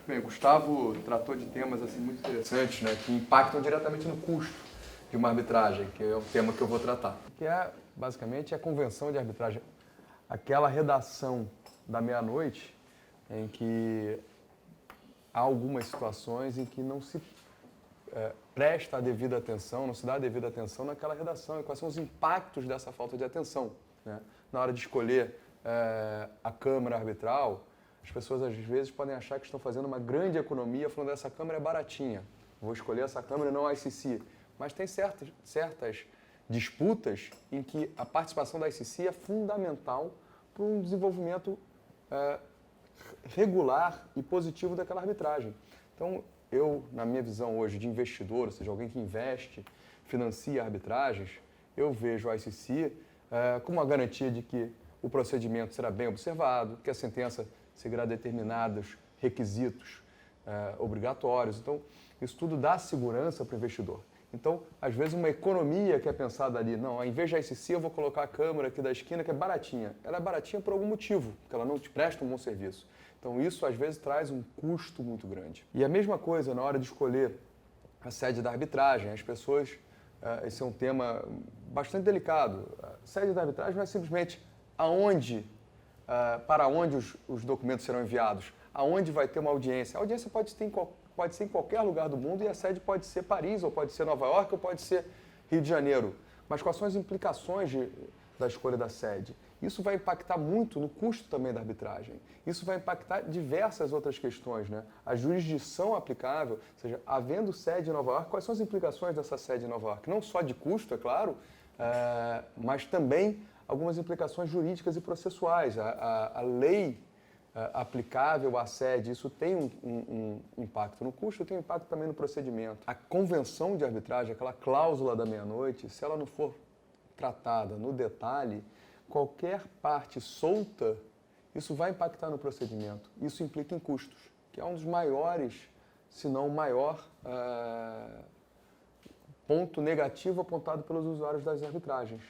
Bem, Gustavo tratou de temas assim, muito interessantes, né, que impactam diretamente no custo de uma arbitragem, que é o tema que eu vou tratar. Que é, basicamente, a convenção de arbitragem. Aquela redação da meia-noite em que há algumas situações em que não se presta a devida atenção, não se dá a devida atenção naquela redação e quais são os impactos dessa falta de atenção, né? Na hora de escolher a câmara arbitral, as pessoas às vezes podem achar que estão fazendo uma grande economia falando essa câmara é baratinha, vou escolher essa câmara e não a ICC. Mas tem certas disputas em que a participação da ICC é fundamental para um desenvolvimento regular e positivo daquela arbitragem. Então, eu, na minha visão hoje de investidor, ou seja, alguém que investe, financia arbitragens, eu vejo a ICC como uma garantia de que o procedimento será bem observado, que a sentença seguirá determinados requisitos obrigatórios. Então, isso tudo dá segurança para o investidor. Então, às vezes, uma economia que é pensada ali, não, em vez da ICC, eu vou colocar a câmara aqui da esquina, que é baratinha. Ela é baratinha por algum motivo, porque ela não te presta um bom serviço. Então, isso, às vezes, traz um custo muito grande. E a mesma coisa na hora de escolher a sede da arbitragem. As pessoas, esse é um tema bastante delicado. A sede da arbitragem não é simplesmente para onde os documentos serão enviados, aonde vai ter uma audiência. A audiência pode ser em qualquer lugar do mundo e a sede pode ser Paris, ou pode ser Nova York, ou pode ser Rio de Janeiro. Mas quais são as implicações da escolha da sede? Isso vai impactar muito no custo também da arbitragem. Isso vai impactar diversas outras questões, né? A jurisdição aplicável, ou seja, havendo sede em Nova York, quais são as implicações dessa sede em Nova York? Não só de custo, é claro, mas também algumas implicações jurídicas e processuais. A lei aplicável à sede, isso tem um impacto no custo, tem um impacto também no procedimento. A convenção de arbitragem, aquela cláusula da meia-noite, se ela não for tratada no detalhe, qualquer parte solta, isso vai impactar no procedimento. Isso implica em custos, que é um dos maiores, se não o maior, ponto negativo apontado pelos usuários das arbitragens.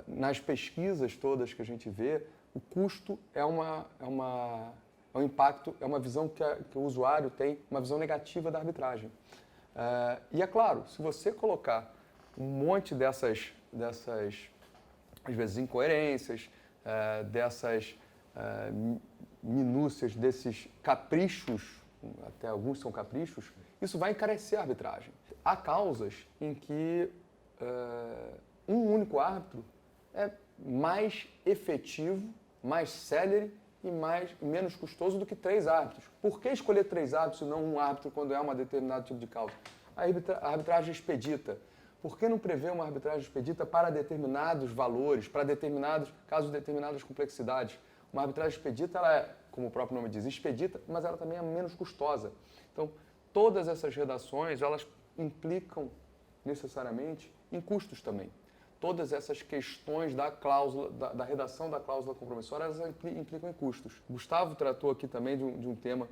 Nas pesquisas todas que a gente vê, o custo é um impacto, é uma visão que o usuário tem, uma visão negativa da arbitragem. E é claro, se você colocar um monte dessas às vezes, incoerências, dessas minúcias, desses caprichos, até alguns são caprichos, isso vai encarecer a arbitragem. Há causas em que um único árbitro é mais efetivo, mais célere e menos custoso do que 3 árbitros. Por que escolher 3 árbitros e não um árbitro quando é um determinado tipo de causa? A arbitragem expedita. Por que não prever uma arbitragem expedita para determinados valores, para determinados casos, determinadas complexidades? Uma arbitragem expedita, ela é, como o próprio nome diz, expedita, mas ela também é menos custosa. Então, todas essas redações, elas implicam necessariamente em custos também. Todas essas questões da cláusula, da redação da cláusula compromissória, elas implicam em custos. Gustavo tratou aqui também de um tema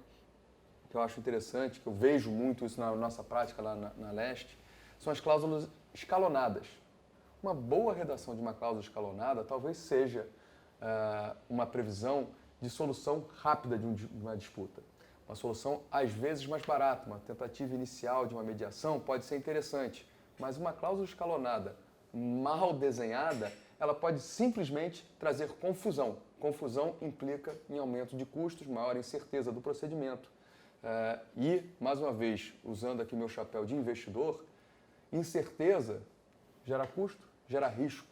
que eu acho interessante, que eu vejo muito isso na nossa prática lá na Leste, são as cláusulas escalonadas. Uma boa redação de uma cláusula escalonada talvez seja uma previsão de solução rápida de uma disputa. Uma solução, às vezes, mais barata. Uma tentativa inicial de uma mediação pode ser interessante, mas uma cláusula escalonada mal desenhada, ela pode simplesmente trazer confusão. Confusão implica em aumento de custos, maior incerteza do procedimento. E, mais uma vez, usando aqui meu chapéu de investidor, incerteza gera custo, gera risco.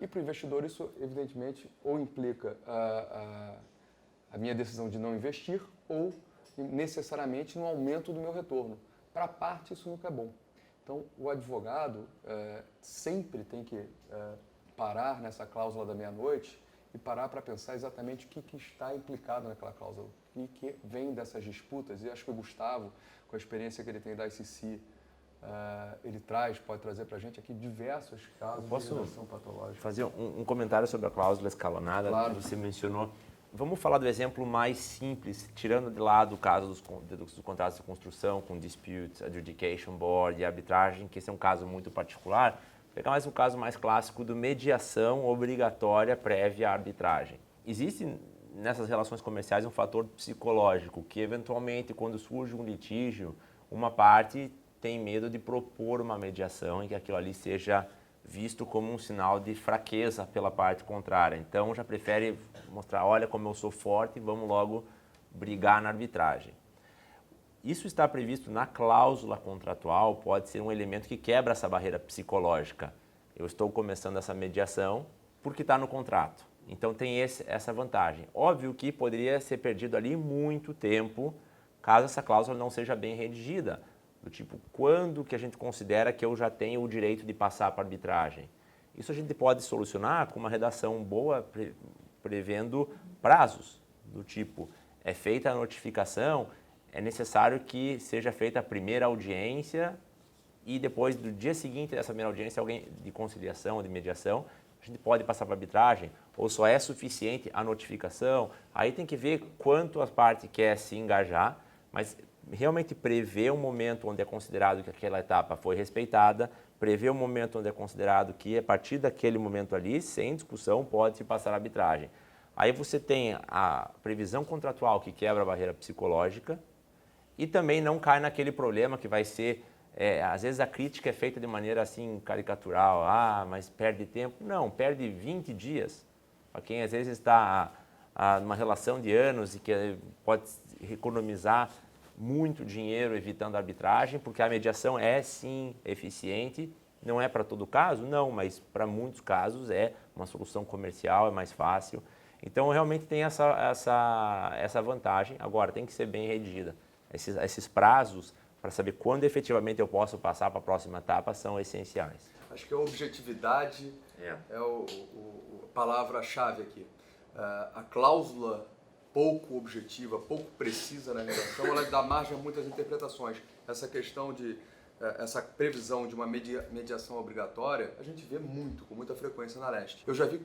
E para o investidor isso, evidentemente, ou implica a minha decisão de não investir ou necessariamente no aumento do meu retorno. Para a parte, isso nunca é bom. Então, o advogado sempre tem que parar nessa cláusula da meia-noite e parar para pensar exatamente o que está implicado naquela cláusula, o que vem dessas disputas. E acho que o Gustavo, com a experiência que ele tem da ICC, ele pode trazer para a gente aqui diversos casos de redação patológica. Fazer um comentário sobre a cláusula escalonada, claro, que você mencionou. Vamos falar do exemplo mais simples, tirando de lado o caso dos contratos de construção com Dispute Adjudication Board e arbitragem, que esse é um caso muito particular. Vou pegar mais um caso mais clássico do mediação obrigatória prévia à arbitragem. Existe nessas relações comerciais um fator psicológico, que eventualmente quando surge um litígio, uma parte tem medo de propor uma mediação e que aquilo ali seja visto como um sinal de fraqueza pela parte contrária. Então já prefere mostrar, olha como eu sou forte, vamos logo brigar na arbitragem. Isso está previsto na cláusula contratual, pode ser um elemento que quebra essa barreira psicológica. Eu estou começando essa mediação porque está no contrato. Então tem essa vantagem. Óbvio que poderia ser perdido ali muito tempo caso essa cláusula não seja bem redigida. Do tipo, quando que a gente considera que eu já tenho o direito de passar para a arbitragem? Isso a gente pode solucionar com uma redação boa, prevendo prazos. Do tipo, é feita a notificação, é necessário que seja feita a primeira audiência e depois do dia seguinte dessa primeira audiência, alguém de conciliação ou de mediação, a gente pode passar para arbitragem, ou só é suficiente a notificação. Aí tem que ver quanto a parte quer se engajar, mas realmente prever um momento onde é considerado que aquela etapa foi respeitada, prever um momento onde é considerado que a partir daquele momento ali, sem discussão, pode se passar a arbitragem. Aí você tem a previsão contratual que quebra a barreira psicológica e também não cai naquele problema que vai ser, às vezes a crítica é feita de maneira assim caricatural, mas perde tempo. Não, perde 20 dias. Para quem às vezes está numa relação de anos e que pode economizar muito dinheiro evitando a arbitragem, porque a mediação é sim eficiente, não é para todo caso, não, mas para muitos casos é uma solução comercial, é mais fácil. Então realmente tem essa vantagem, agora tem que ser bem redigida. Esses prazos para saber quando efetivamente eu posso passar para a próxima etapa são essenciais. Acho que a objetividade é a palavra-chave aqui. A cláusula pouco objetiva, pouco precisa na redação, ela dá margem a muitas interpretações. Essa questão essa previsão de uma mediação obrigatória, a gente vê com muita frequência na leste. Eu já vi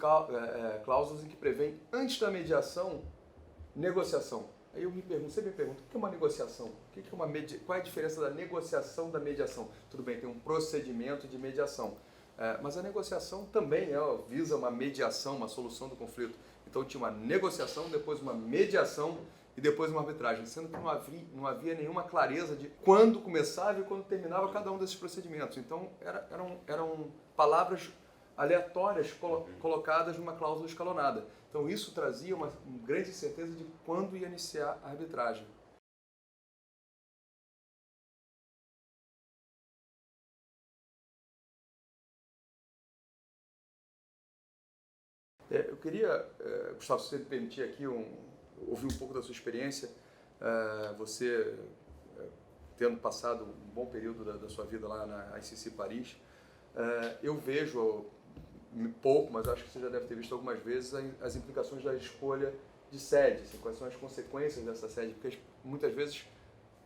cláusulas em que prevêem, antes da mediação, negociação. Aí você me pergunta, o que é uma negociação? Qual é a diferença da negociação da mediação? Tudo bem, tem um procedimento de mediação, mas a negociação também visa uma mediação, uma solução do conflito. Então tinha uma negociação, depois uma mediação e depois uma arbitragem, sendo que não havia nenhuma clareza de quando começava e quando terminava cada um desses procedimentos. Então eram palavras aleatórias colocadas numa cláusula escalonada. Então isso trazia uma grande incerteza de quando ia iniciar a arbitragem. Eu queria, Gustavo, se você me permitir aqui ouvir um pouco da sua experiência, você tendo passado um bom período da sua vida lá na ICC Paris, eu vejo pouco, mas acho que você já deve ter visto algumas vezes as implicações da escolha de sede, assim, quais são as consequências dessa sede, porque muitas vezes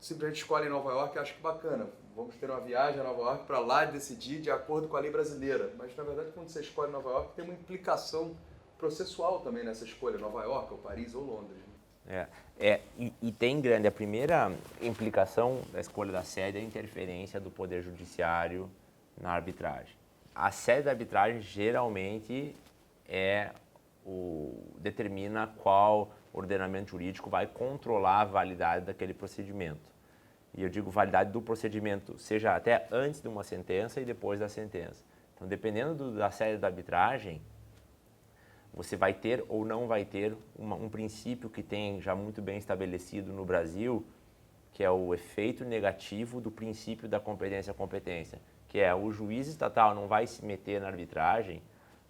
simplesmente escolhem Nova York e acham que bacana, vamos ter uma viagem a Nova York para lá decidir de acordo com a lei brasileira, mas na verdade quando você escolhe Nova York tem uma implicação processual também nessa escolha, Nova York, ou Paris ou Londres. E tem grande, a primeira implicação da escolha da sede é a interferência do Poder Judiciário na arbitragem. A sede da arbitragem geralmente determina qual ordenamento jurídico vai controlar a validade daquele procedimento. E eu digo validade do procedimento, seja até antes de uma sentença e depois da sentença. Então, dependendo da sede da arbitragem, você vai ter ou não vai ter um princípio que tem já muito bem estabelecido no Brasil, que é o efeito negativo do princípio da competência, que é o juiz estatal não vai se meter na arbitragem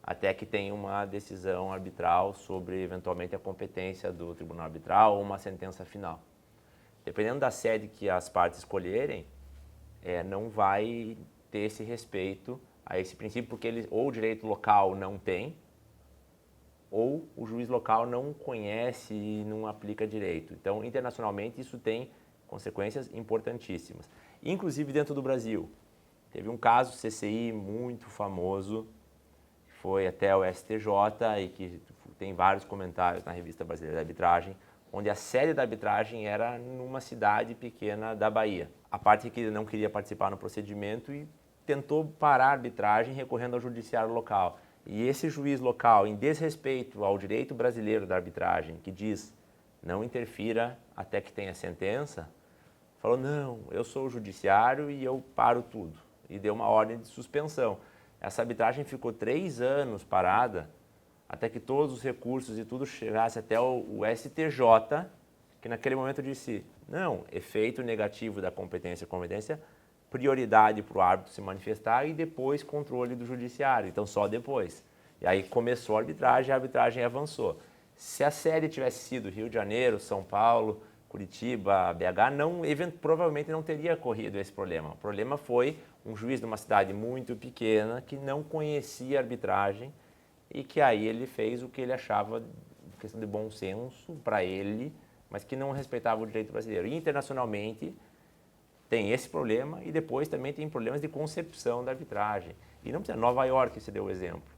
até que tenha uma decisão arbitral sobre, eventualmente, a competência do tribunal arbitral ou uma sentença final. Dependendo da sede que as partes escolherem, não vai ter esse respeito a esse princípio, porque ou o direito local não tem, ou o juiz local não conhece e não aplica direito. Então, internacionalmente, isso tem consequências importantíssimas. Inclusive dentro do Brasil. Teve um caso CCI muito famoso, que foi até o STJ e que tem vários comentários na Revista Brasileira de Arbitragem, onde a sede da arbitragem era numa cidade pequena da Bahia. A parte que não queria participar no procedimento e tentou parar a arbitragem recorrendo ao judiciário local. e esse juiz local, em desrespeito ao direito brasileiro da arbitragem, que diz não interfira até que tenha sentença, falou, não, eu sou o judiciário e eu paro tudo. E deu uma ordem de suspensão. Essa arbitragem ficou 3 anos parada, até que todos os recursos e tudo chegasse até o STJ, que naquele momento disse, não, efeito negativo da competência, prioridade para o árbitro se manifestar e depois controle do judiciário, então só depois. E aí começou a arbitragem avançou. Se a série tivesse sido Rio de Janeiro, São Paulo, Curitiba, BH, provavelmente não teria ocorrido esse problema. O problema foi um juiz de uma cidade muito pequena que não conhecia a arbitragem e que aí ele fez o que ele achava, questão de bom senso para ele, mas que não respeitava o direito brasileiro. E internacionalmente tem esse problema e depois também tem problemas de concepção da arbitragem. E não precisa, Nova York se deu o exemplo.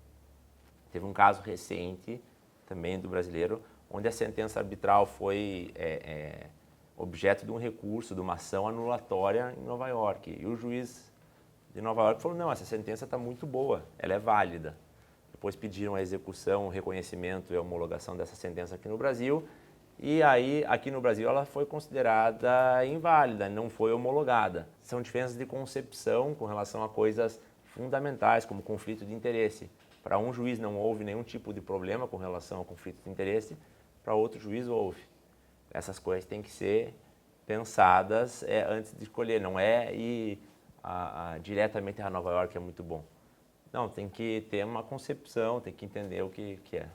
Teve um caso recente também do brasileiro, onde a sentença arbitral foi objeto de um recurso, de uma ação anulatória em Nova York. E o juiz de Nova York falou, não, essa sentença está muito boa, ela é válida. Depois pediram a execução, o reconhecimento e a homologação dessa sentença aqui no Brasil. E aí, aqui no Brasil, ela foi considerada inválida, não foi homologada. São diferenças de concepção com relação a coisas fundamentais, como conflito de interesse. Para um juiz não houve nenhum tipo de problema com relação ao conflito de interesse, para outro juiz houve. Essas coisas têm que ser pensadas antes de escolher, não é ir diretamente a Nova York é muito bom. Não, tem que ter uma concepção, tem que entender o que é.